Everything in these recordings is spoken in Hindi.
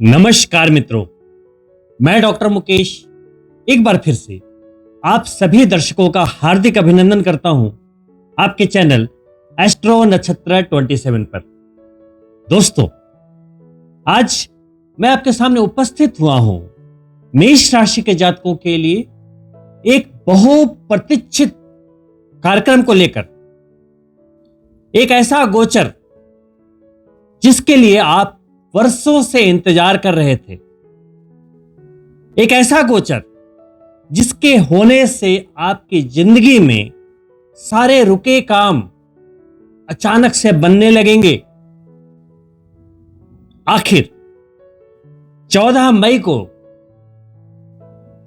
नमस्कार मित्रों, मैं डॉक्टर मुकेश एक बार फिर से आप सभी दर्शकों का हार्दिक अभिनंदन करता हूं आपके चैनल एस्ट्रो नक्षत्र 27 पर। दोस्तों, आज मैं आपके सामने उपस्थित हुआ हूं मेष राशि के जातकों के लिए एक बहुप्रतीक्षित कार्यक्रम को लेकर। एक ऐसा गोचर जिसके लिए आप वर्षों से इंतजार कर रहे थे, एक ऐसा गोचर जिसके होने से आपकी जिंदगी में सारे रुके काम अचानक से बनने लगेंगे। आखिर 14 मई को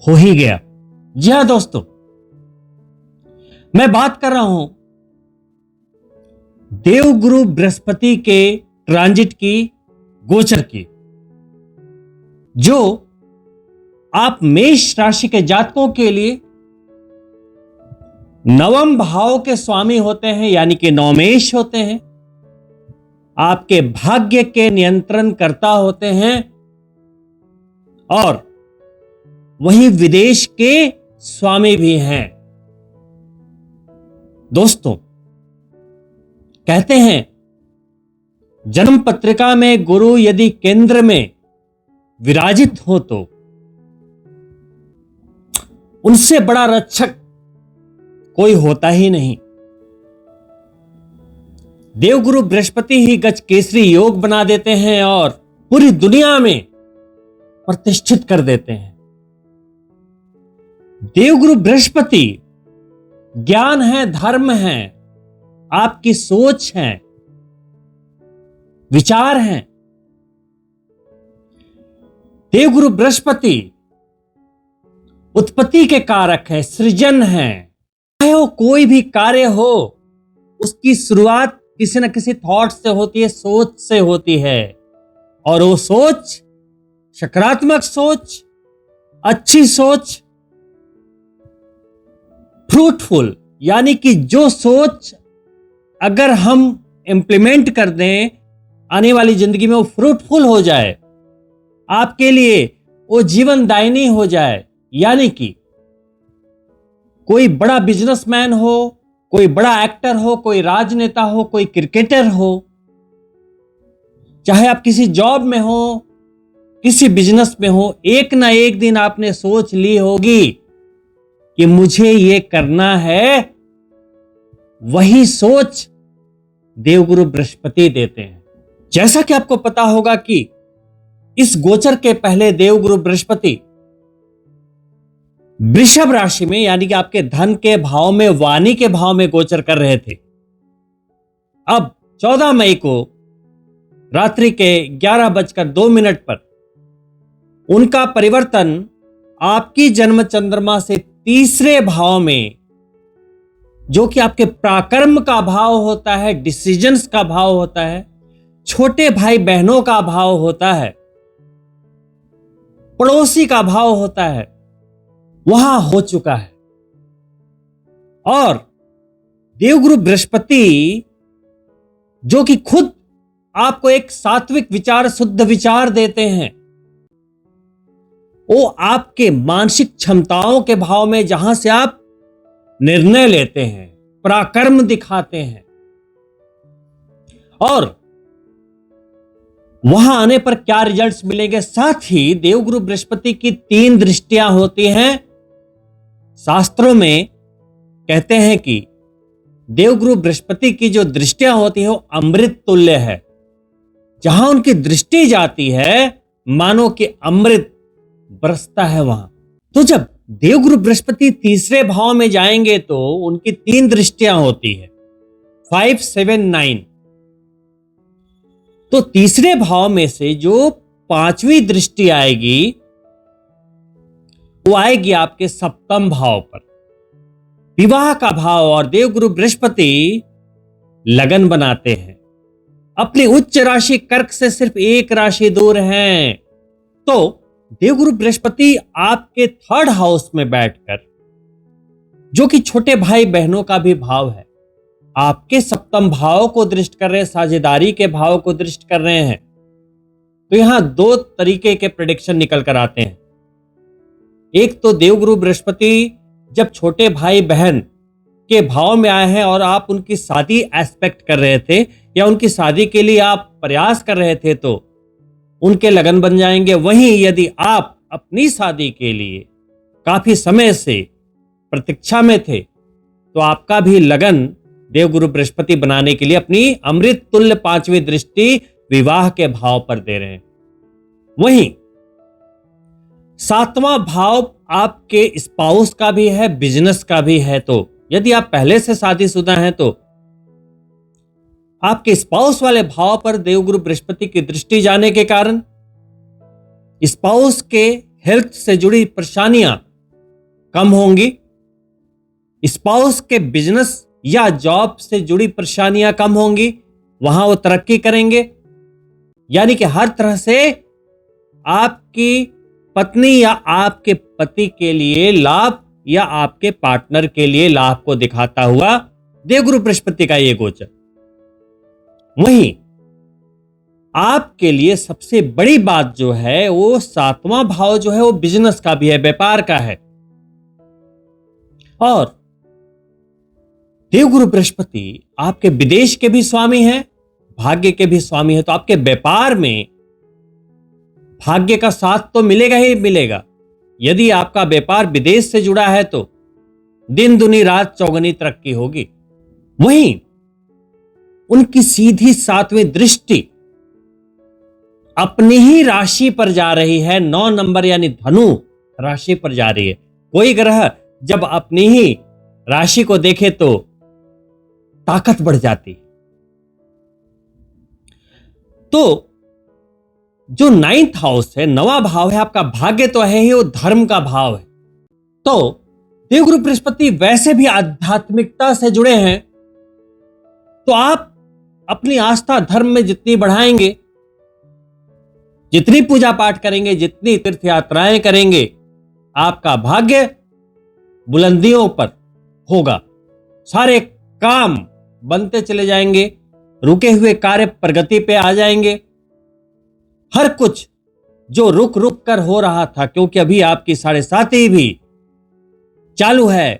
हो ही गया। जी हां दोस्तों, मैं बात कर रहा हूं देवगुरु बृहस्पति के ट्रांजिट की, गोचर की, जो आप मेष राशि के जातकों के लिए नवम भाव के स्वामी होते हैं, यानी कि नवमेष होते हैं, आपके भाग्य के नियंत्रण करता होते हैं और वही विदेश के स्वामी भी हैं। दोस्तों, कहते हैं जन्म पत्रिका में गुरु यदि केंद्र में विराजित हो तो उनसे बड़ा रक्षक कोई होता ही नहीं। देवगुरु बृहस्पति ही गज केसरी योग बना देते हैं और पूरी दुनिया में प्रतिष्ठित कर देते हैं। देवगुरु बृहस्पति ज्ञान है, धर्म है, आपकी सोच है, विचार हैं। देवगुरु बृहस्पति उत्पत्ति के कारक है, सृजन है। चाहे वो कोई भी कार्य हो, उसकी शुरुआत किसी न किसी थॉट से होती है, सोच से होती है, और वो सोच सकारात्मक सोच, अच्छी सोच, फ्रूटफुल, यानी कि जो सोच अगर हम इंप्लीमेंट कर दें आने वाली जिंदगी में वो फ्रूटफुल हो जाए, आपके लिए वो जीवनदायिनी हो जाए। यानी कि कोई बड़ा बिजनेसमैन हो, कोई बड़ा एक्टर हो, कोई राजनेता हो, कोई क्रिकेटर हो, चाहे आप किसी जॉब में हो, किसी बिजनेस में हो, एक ना एक दिन आपने सोच ली होगी कि मुझे ये करना है। वही सोच देवगुरु बृहस्पति देते हैं। जैसा कि आपको पता होगा कि इस गोचर के पहले देवगुरु बृहस्पति वृषभ राशि में, यानी कि आपके धन के भाव में, वाणी के भाव में गोचर कर रहे थे। अब 14 मई को रात्रि के 11:02 पर उनका परिवर्तन आपकी जन्म चंद्रमा से तीसरे भाव में, जो कि आपके पराक्रम का भाव होता है, डिसीजंस का भाव होता है, छोटे भाई बहनों का भाव होता है, पड़ोसी का भाव होता है, वहां हो चुका है। और देवगुरु बृहस्पति, जो कि खुद आपको एक सात्विक विचार, शुद्ध विचार देते हैं, वो आपके मानसिक क्षमताओं के भाव में, जहां से आप निर्णय लेते हैं, पराक्रम दिखाते हैं, और वहां आने पर क्या रिजल्ट्स मिलेंगे। साथ ही देवगुरु बृहस्पति की 3 दृष्टियां होती हैं। शास्त्रों में कहते हैं कि देवगुरु बृहस्पति की जो दृष्टियां होती है वो अमृत तुल्य है। जहां उनकी दृष्टि जाती है, मानो कि अमृत बरसता है वहां। तो जब देवगुरु बृहस्पति तीसरे भाव में जाएंगे तो उनकी 3 दृष्टियां होती है, 5, 7, 9। तो तीसरे भाव में से जो 5वीं दृष्टि आएगी, वो आएगी आपके सप्तम भाव पर, विवाह का भाव। और देवगुरु बृहस्पति लगन बनाते हैं। अपनी उच्च राशि कर्क से सिर्फ 1 राशि दूर हैं। तो देवगुरु बृहस्पति आपके 3rd हाउस में बैठकर, जो कि छोटे भाई बहनों का भी भाव है, आपके सप्तम भाव को दृष्ट कर रहे हैं, साझेदारी के भाव को दृष्ट कर रहे हैं। तो यहां दो तरीके के प्रेडिक्शन निकल कर आते हैं। एक तो देवगुरु बृहस्पति जब छोटे भाई बहन के भाव में आए हैं और आप उनकी शादी एस्पेक्ट कर रहे थे या उनकी शादी के लिए आप प्रयास कर रहे थे तो उनके लगन बन जाएंगे। वहीं यदि आप अपनी शादी के लिए काफी समय से प्रतीक्षा में थे तो आपका भी लगन देवगुरु बृहस्पति बनाने के लिए अपनी अमृत तुल्य पांचवी दृष्टि विवाह के भाव पर दे रहे हैं। वहीं सातवां भाव आपके स्पाउस का भी है, बिजनेस का भी है। तो यदि आप पहले से शादीशुदा हैं तो आपके स्पाउस वाले भाव पर देवगुरु बृहस्पति की दृष्टि जाने के कारण स्पाउस के हेल्थ से जुड़ी परेशानियां कम होंगी, स्पाउस के बिजनेस या जॉब से जुड़ी परेशानियां कम होंगी, वहां वो तरक्की करेंगे। यानी कि हर तरह से आपकी पत्नी या आपके पति के लिए लाभ या आपके पार्टनर के लिए लाभ को दिखाता हुआ देवगुरु बृहस्पति का यह गोचर। वहीं आपके लिए सबसे बड़ी बात जो है वो सातवां भाव जो है वो बिजनेस का भी है, व्यापार का है। और देवगुरु बृहस्पति आपके विदेश के भी स्वामी हैं, भाग्य के भी स्वामी हैं। तो आपके व्यापार में भाग्य का साथ तो मिलेगा ही मिलेगा। यदि आपका व्यापार विदेश से जुड़ा है तो दिन दुनी रात चौगनी तरक्की होगी। वहीं उनकी सीधी सातवीं दृष्टि अपनी ही राशि पर जा रही है, 9 नंबर यानी धनु राशि पर जा रही है। कोई ग्रह जब अपनी ही राशि को देखे तो ताकत बढ़ जाती। तो जो 9th हाउस है, 9वां भाव है आपका भाग्य तो है ही, वो धर्म का भाव है। तो देवगुरु बृहस्पति वैसे भी आध्यात्मिकता से जुड़े हैं, तो आप अपनी आस्था धर्म में जितनी बढ़ाएंगे, जितनी पूजा पाठ करेंगे, जितनी तीर्थ यात्राएं करेंगे, आपका भाग्य बुलंदियों पर होगा। सारे काम बनते चले जाएंगे, रुके हुए कार्य प्रगति पे आ जाएंगे। हर कुछ जो रुक रुक कर हो रहा था, क्योंकि अभी आपकी 7.5 भी चालू है,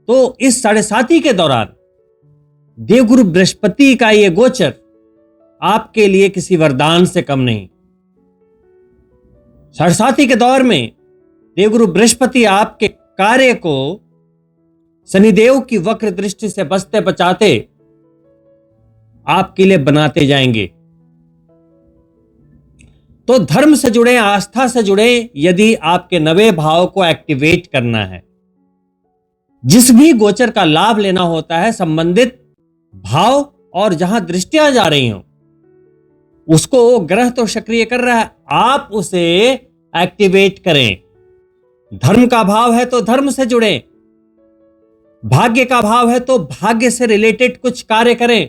तो इस 7.5 के दौरान देवगुरु बृहस्पति का यह गोचर आपके लिए किसी वरदान से कम नहीं। 7.5 के दौर में देवगुरु बृहस्पति आपके कार्य को शनिदेव की वक्र दृष्टि से बचते बचाते आपके लिए बनाते जाएंगे। तो धर्म से जुड़े, आस्था से जुड़े, यदि आपके 9वें भाव को एक्टिवेट करना है, जिस भी गोचर का लाभ लेना होता है, संबंधित भाव और जहां दृष्टियां जा रही हो उसको ग्रह तो सक्रिय कर रहा है, आप उसे एक्टिवेट करें। धर्म का भाव है तो धर्म से जुड़े, भाग्य का भाव है तो भाग्य से रिलेटेड कुछ कार्य करें।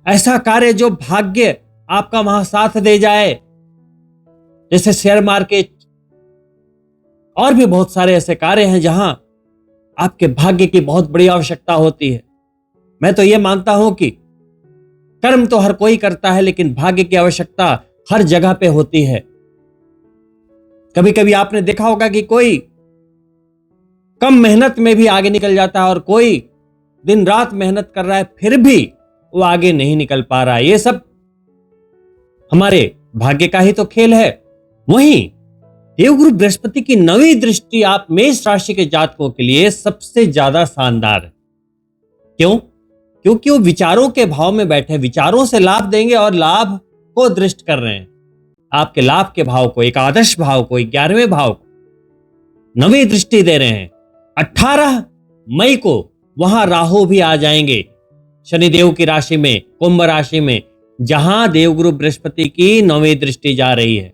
ऐसा कार्य जो भाग्य आपका वहां साथ दे जाए, जैसे शेयर मार्केट, और भी बहुत सारे ऐसे कार्य हैं जहां आपके भाग्य की बहुत बड़ी आवश्यकता होती है। मैं तो यह मानता हूं कि कर्म तो हर कोई करता है, लेकिन भाग्य की आवश्यकता हर जगह पे होती है। कभी कभी आपने देखा होगा कि कोई कम मेहनत में भी आगे निकल जाता है और कोई दिन रात मेहनत कर रहा है फिर भी वो आगे नहीं निकल पा रहा है। ये सब हमारे भाग्य का ही तो खेल है। वहीं देवगुरु बृहस्पति की 9वीं दृष्टि आप मेष राशि के जातकों के लिए सबसे ज्यादा शानदार है। क्यों? क्योंकि वो विचारों के भाव में बैठे, विचारों से लाभ देंगे और लाभ को दृष्ट कर रहे हैं। आपके लाभ के भाव को, एकादश भाव को, 11वें भाव को 9वीं दृष्टि दे रहे हैं। 18 मई को वहां राहु भी आ जाएंगे शनिदेव की राशि में, कुंभ राशि में, जहां देवगुरु बृहस्पति की 9वीं दृष्टि जा रही है।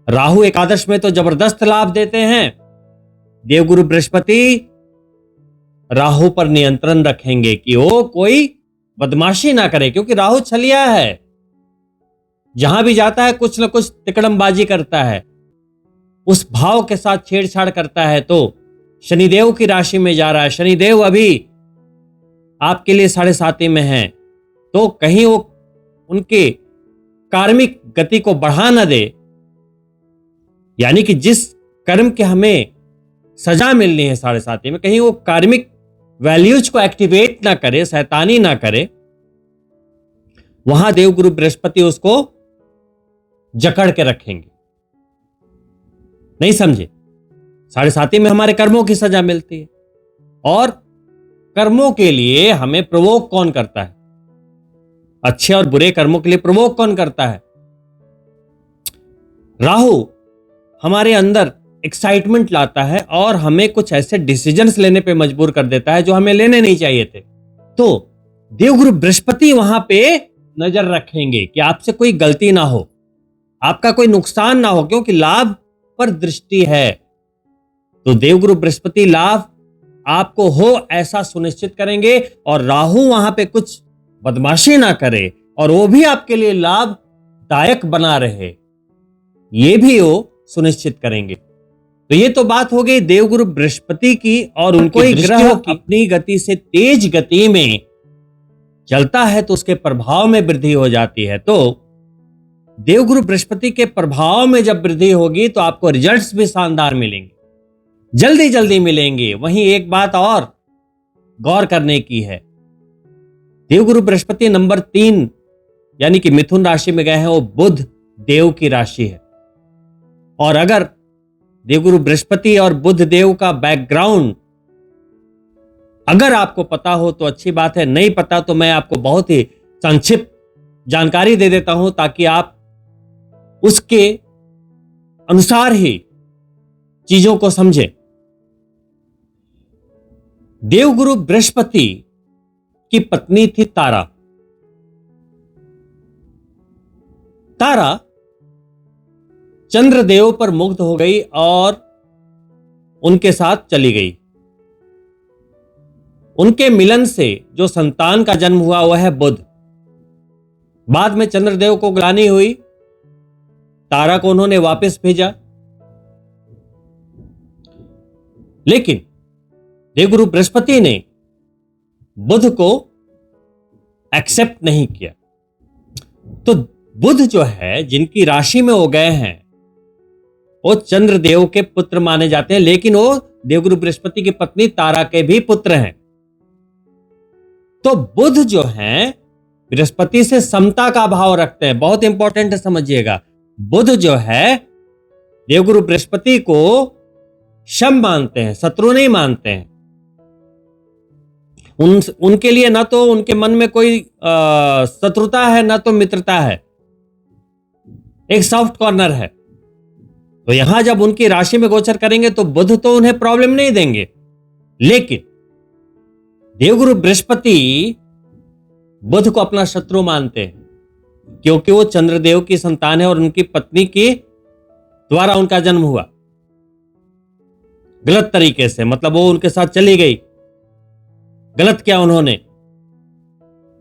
राहु एकादश में तो जबरदस्त लाभ देते हैं। देवगुरु बृहस्पति राहु पर नियंत्रण रखेंगे कि वो कोई बदमाशी ना करे, क्योंकि राहु छलिया है, जहां भी जाता है कुछ न कुछ तिकड़मबाजी करता है, उस भाव के साथ छेड़छाड़ करता है। तो शनिदेव की राशि में जा रहा है, शनिदेव अभी आपके लिए 7.5 में है, तो कहीं वो उनके कार्मिक गति को बढ़ा न दे, यानी कि जिस कर्म के हमें सजा मिलनी है 7.5 में, कहीं वो कार्मिक वैल्यूज को एक्टिवेट ना करे, शैतानी ना करे, वहां देवगुरु बृहस्पति उसको जकड़ के रखेंगे। नहीं समझे? 7.5 में हमारे कर्मों की सजा मिलती है, और कर्मों के लिए हमें प्रवोक कौन करता है? अच्छे और बुरे कर्मों के लिए प्रवोक कौन करता है? राहु हमारे अंदर एक्साइटमेंट लाता है और हमें कुछ ऐसे डिसीजंस लेने पे मजबूर कर देता है जो हमें लेने नहीं चाहिए थे। तो देवगुरु बृहस्पति वहां पे नजर रखेंगे कि आपसे कोई गलती ना हो, आपका कोई नुकसान ना हो, क्योंकि लाभ पर दृष्टि है। तो देवगुरु बृहस्पति लाभ आपको हो ऐसा सुनिश्चित करेंगे, और राहु वहां पे कुछ बदमाशी ना करे और वो भी आपके लिए लाभदायक बना रहे, ये भी वो सुनिश्चित करेंगे। तो ये तो बात हो गई देवगुरु बृहस्पति की, और उनको ग्रह अपनी गति से तेज गति में चलता है तो उसके प्रभाव में वृद्धि हो जाती है। तो देवगुरु बृहस्पति के प्रभाव में जब वृद्धि होगी तो आपको रिजल्ट्स भी शानदार मिलेंगे, जल्दी जल्दी मिलेंगे। वहीं एक बात और गौर करने की है, देवगुरु बृहस्पति नंबर 3 यानी कि मिथुन राशि में गए हैं, वो बुध देव की राशि है। और अगर देवगुरु बृहस्पति और बुध देव का बैकग्राउंड अगर आपको पता हो तो अच्छी बात है, नहीं पता तो मैं आपको बहुत ही संक्षिप्त जानकारी दे देता हूं ताकि आप उसके अनुसार ही चीजों को समझें। देवगुरु बृहस्पति की पत्नी थी तारा। तारा चंद्रदेव पर मुग्ध हो गई और उनके साथ चली गई। उनके मिलन से जो संतान का जन्म हुआ वह है बुध। बाद में चंद्रदेव को ग्लानि हुई, तारा को उन्होंने वापस भेजा, लेकिन देवगुरु बृहस्पति ने बुध को एक्सेप्ट नहीं किया। तो बुध जो है जिनकी राशि में वो गए हैं वो चंद्रदेव के पुत्र माने जाते हैं, लेकिन वो देवगुरु बृहस्पति की पत्नी तारा के भी पुत्र हैं। तो बुध जो हैं बृहस्पति से समता का भाव रखते हैं। बहुत इंपॉर्टेंट है, समझिएगा। बुध जो है देवगुरु बृहस्पति को शम मानते हैं, शत्रु नहीं मानते हैं। उनके लिए ना तो उनके मन में कोई शत्रुता है ना तो मित्रता है, एक सॉफ्ट कॉर्नर है। तो यहां जब उनकी राशि में गोचर करेंगे तो बुध तो उन्हें प्रॉब्लम नहीं देंगे, लेकिन देवगुरु बृहस्पति बुध को अपना शत्रु मानते हैं, क्योंकि वो चंद्रदेव की संतान है और उनकी पत्नी के द्वारा उनका जन्म हुआ गलत तरीके से, मतलब वो उनके साथ चली गई, गलत किया उन्होंने,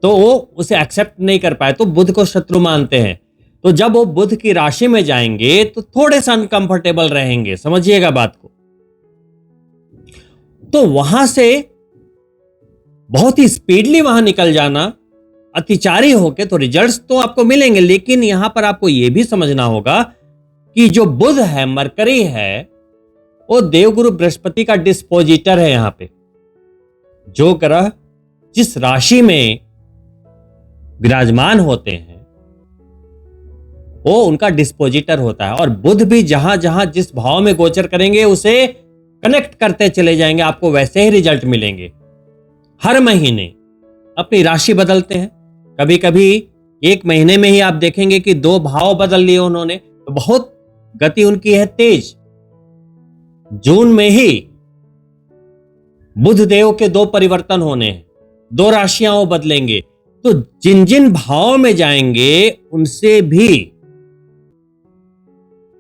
तो वो उसे एक्सेप्ट नहीं कर पाए, तो बुध को शत्रु मानते हैं। तो जब वो बुध की राशि में जाएंगे तो थोड़े से अनकंफर्टेबल रहेंगे, समझिएगा बात को। तो वहां से बहुत ही स्पीडली वहां निकल जाना, अतिचारी होके, तो रिजल्ट्स तो आपको मिलेंगे, लेकिन यहां पर आपको यह भी समझना होगा कि जो बुध है, मरकरी है, वो देवगुरु बृहस्पति का डिस्पोजिटर है। यहां पे जो ग्रह जिस राशि में विराजमान होते हैं वो उनका डिस्पोजिटर होता है, और बुध भी जहां जहां जिस भाव में गोचर करेंगे उसे कनेक्ट करते चले जाएंगे, आपको वैसे ही रिजल्ट मिलेंगे। हर महीने अपनी राशि बदलते हैं, कभी कभी एक महीने में ही आप देखेंगे कि 2 भाव बदल लिए उन्होंने, तो बहुत गति उनकी है तेज। जून में ही बुध देव के 2 परिवर्तन होने हैं, 2 राशियां वो बदलेंगे। तो जिन जिन भाव में जाएंगे उनसे भी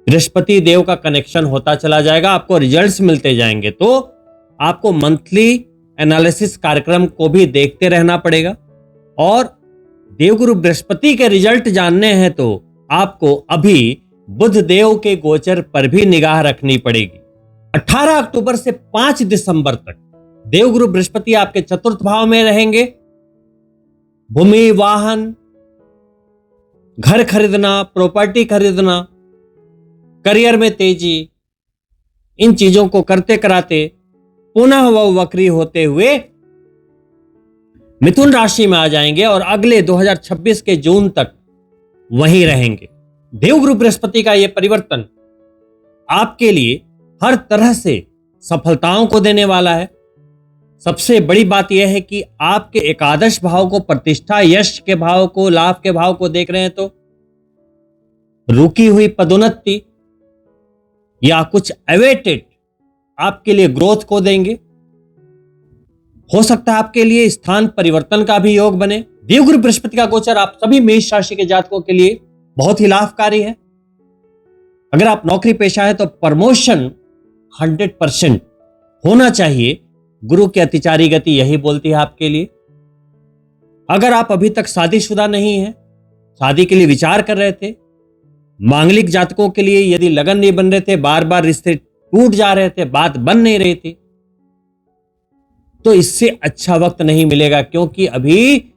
बृहस्पति देव का कनेक्शन होता चला जाएगा, आपको रिजल्ट्स मिलते जाएंगे। तो आपको मंथली एनालिसिस कार्यक्रम को भी देखते रहना पड़ेगा, और देवगुरु बृहस्पति के रिजल्ट जानने हैं तो आपको अभी बुध देव के गोचर पर भी निगाह रखनी पड़ेगी। 18 अक्टूबर से 5 दिसंबर तक देवगुरु बृहस्पति आपके चतुर्थ भाव में रहेंगे। भूमि, वाहन, घर खरीदना, प्रॉपर्टी खरीदना, करियर में तेजी, इन चीजों को करते कराते पुनः वह वक्री होते हुए मिथुन राशि में आ जाएंगे और अगले 2026 के जून तक वहीं रहेंगे। देवगुरु बृहस्पति का यह परिवर्तन आपके लिए हर तरह से सफलताओं को देने वाला है। सबसे बड़ी बात यह है कि आपके एकादश भाव को, प्रतिष्ठा, यश के भाव को, लाभ के भाव को देख रहे हैं तो रुकी हुई पदोन्नति या कुछ अवेटेड आपके लिए ग्रोथ को देंगे। हो सकता है आपके लिए स्थान परिवर्तन का भी योग बने। देवगुरु बृहस्पति का गोचर आप सभी मेष राशि के जातकों के लिए बहुत ही लाभकारी है। अगर आप नौकरी पेशा है तो प्रमोशन 100% होना चाहिए। गुरु की अतिचारी गति यही बोलती है आपके लिए। अगर आप अभी तक शादीशुदा नहीं है, शादी के लिए विचार कर रहे थे, मांगलिक जातकों के लिए यदि लगन नहीं बन रहे थे, बार बार रिश्ते टूट जा रहे थे, बात बन नहीं रही थी, तो इससे अच्छा वक्त नहीं मिलेगा, क्योंकि अभी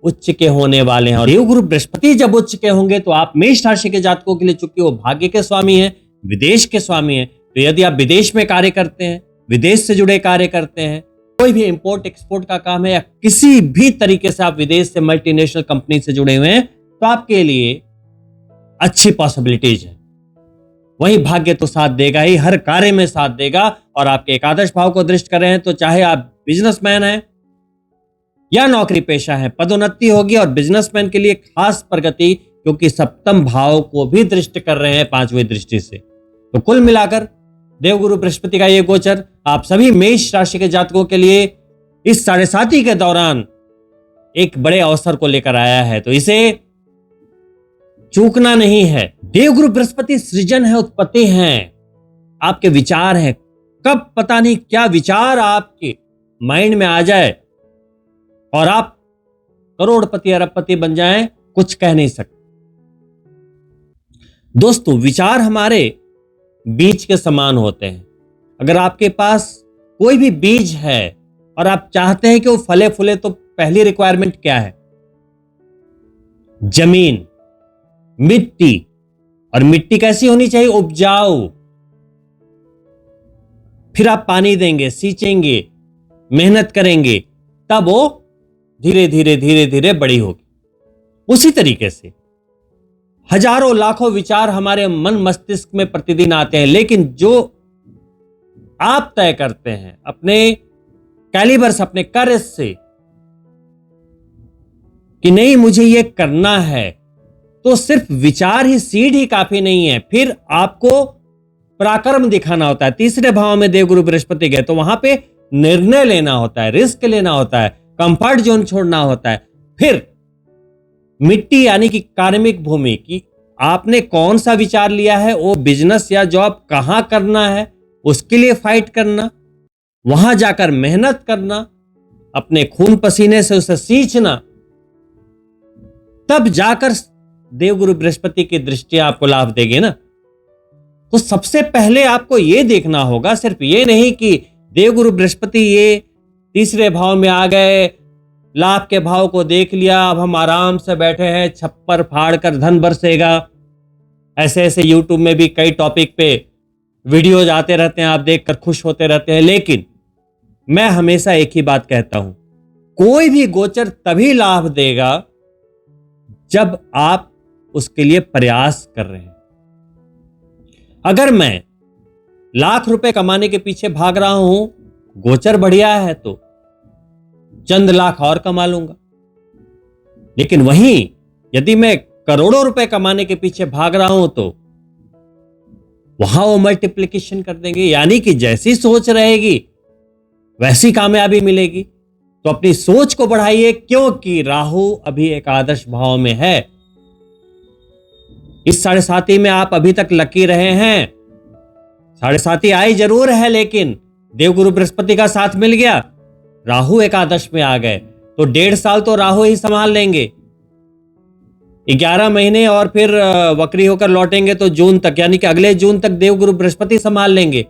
उच्च के होने वाले हैं। और देवगुरु बृहस्पति जब उच्च के होंगे तो आप मेष राशि के जातकों के लिए, चूंकि वो भाग्य के स्वामी हैं, विदेश के स्वामी हैं, तो यदि आप विदेश में कार्य करते हैं, विदेश से जुड़े कार्य करते हैं, कोई भी इंपोर्ट एक्सपोर्ट का काम है, या किसी भी तरीके से आप विदेश से मल्टीनेशनल कंपनी से जुड़े हुए हैं, तो आपके लिए अच्छी पॉसिबिलिटीज है। वही भाग्य तो साथ देगा ही, हर कार्य में साथ देगा। और आपके एकादश भाव को दृष्ट कर रहे हैं तो चाहे आप बिजनेसमैन हैं या नौकरी पेशा है, पदोन्नति होगी। और बिजनेसमैन के लिए खास प्रगति, क्योंकि सप्तम भाव को भी दृष्ट कर रहे हैं 5वीं दृष्टि से। तो कुल मिलाकर देवगुरु बृहस्पति का यह गोचर आप सभी मेष राशि के जातकों के लिए इस 7.5 के दौरान एक बड़े अवसर को लेकर आया है, तो इसे चूकना नहीं है। देवगुरु बृहस्पति सृजन है, उत्पत्ति हैं, आपके विचार हैं। कब पता नहीं क्या विचार आपके माइंड में आ जाए और आप करोड़पति अरबपति बन जाएं, कुछ कह नहीं सकते। दोस्तों, विचार हमारे बीज के समान होते हैं। अगर आपके पास कोई भी बीज है और आप चाहते हैं कि वो फले फूले, तो पहली रिक्वायरमेंट क्या है? जमीन, मिट्टी। और मिट्टी कैसी होनी चाहिए? उपजाऊ। फिर आप पानी देंगे, सींचेंगे, मेहनत करेंगे, तब वो धीरे धीरे धीरे धीरे बड़ी होगी। उसी तरीके से हजारों लाखों विचार हमारे मन मस्तिष्क में प्रतिदिन आते हैं, लेकिन जो आप तय करते हैं अपने कैलिबर से, अपने कार्य से कि नहीं मुझे ये करना है, तो सिर्फ विचार ही, सीड ही काफी नहीं है। फिर आपको पराक्रम दिखाना होता है। तीसरे भाव में देवगुरु बृहस्पति गए तो वहां पे निर्णय लेना होता है, रिस्क लेना होता है, कंफर्ट जोन छोड़ना होता है। फिर मिट्टी यानी कि कार्मिक भूमि की आपने कौन सा विचार लिया है, वो बिजनेस या जॉब कहां करना है, उसके लिए फाइट करना, वहां जाकर मेहनत करना, अपने खून पसीने से उसे सींचना, तब जाकर देवगुरु बृहस्पति की दृष्टि आपको लाभ देगी ना। तो सबसे पहले आपको यह देखना होगा, सिर्फ ये नहीं कि देवगुरु बृहस्पति ये तीसरे भाव में आ गए, लाभ के भाव को देख लिया, अब हम आराम से बैठे हैं, छप्पर फाड़ कर धन बरसेगा। ऐसे ऐसे यूट्यूब में भी कई टॉपिक पे वीडियोज आते रहते हैं, आप देखकर खुश होते रहते हैं। लेकिन मैं हमेशा एक ही बात कहता हूं, कोई भी गोचर तभी लाभ देगा जब आप उसके लिए प्रयास कर रहे हैं। अगर मैं लाख रुपए कमाने के पीछे भाग रहा हूं, गोचर बढ़िया है तो चंद लाख और कमा लूंगा। लेकिन वहीं यदि मैं करोड़ों रुपए कमाने के पीछे भाग रहा हूं, तो वहां वो मल्टीप्लिकेशन कर देंगे। यानी कि जैसी सोच रहेगी वैसी कामयाबी मिलेगी। तो अपनी सोच को बढ़ाइए, क्योंकि राहु अभी एकादश भाव में है। इस 7.5 में आप अभी तक लकी रहे हैं। 7.5 आई जरूर है, लेकिन देवगुरु बृहस्पति का साथ मिल गया, राहु एकादश में आ गए, तो 1.5 साल तो राहु ही संभाल लेंगे। 11 महीने और फिर वक्री होकर लौटेंगे तो जून तक, यानी कि अगले जून तक देवगुरु बृहस्पति संभाल लेंगे।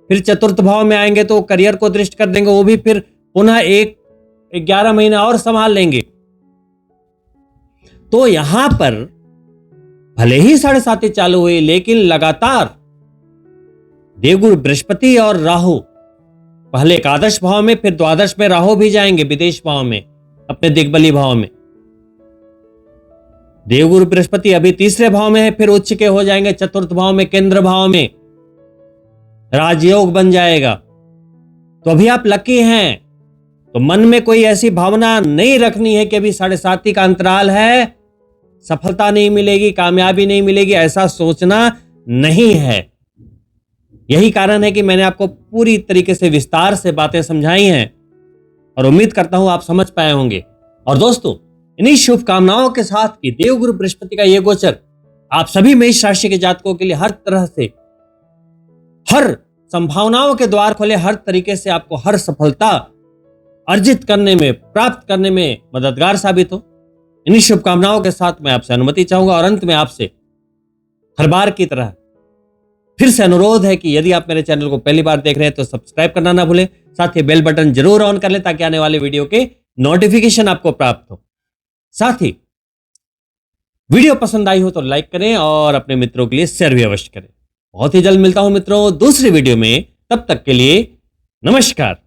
फिर चतुर्थ भाव में आएंगे तो करियर को दृष्ट कर देंगे, वो भी फिर पुनः 11 महीना और संभाल लेंगे। तो यहां पर भले ही 7.5 चालू हुई, लेकिन लगातार देवगुरु बृहस्पति और राहु पहले एकादश भाव में, फिर द्वादश में राहु भी जाएंगे विदेश भाव में, अपने दिग्बली भाव में। देवगुरु बृहस्पति अभी तीसरे भाव में है, फिर उच्च के हो जाएंगे चतुर्थ भाव में, केंद्र भाव में राजयोग बन जाएगा। तो अभी आप लकी हैं। तो मन में कोई ऐसी भावना नहीं रखनी है कि अभी 7.5 का अंतराल है, सफलता नहीं मिलेगी, कामयाबी नहीं मिलेगी, ऐसा सोचना नहीं है। यही कारण है कि मैंने आपको पूरी तरीके से विस्तार से बातें समझाई हैं और उम्मीद करता हूं आप समझ पाए होंगे। और दोस्तों, इन्हीं शुभकामनाओं के साथ कि देवगुरु बृहस्पति का यह गोचर आप सभी मेष राशि के जातकों के लिए हर तरह से, हर संभावनाओं के द्वार खोले, हर तरीके से आपको हर सफलता अर्जित करने में, प्राप्त करने में मददगार साबित हो। इन्हीं शुभकामनाओं के साथ मैं आपसे अनुमति चाहूंगा और अंत में आपसे हर बार की तरह फिर से अनुरोध है कि यदि आप मेरे चैनल को पहली बार देख रहे हैं तो सब्सक्राइब करना ना भूलें, साथ ही बेल बटन जरूर ऑन कर लें ताकि आने वाले वीडियो के नोटिफिकेशन आपको प्राप्त हो। साथ ही वीडियो पसंद आई हो तो लाइक करें और अपने मित्रों के लिए शेयर भी अवश्य करें। बहुत ही जल्द मिलता हूं मित्रों दूसरी वीडियो में, तब तक के लिए नमस्कार।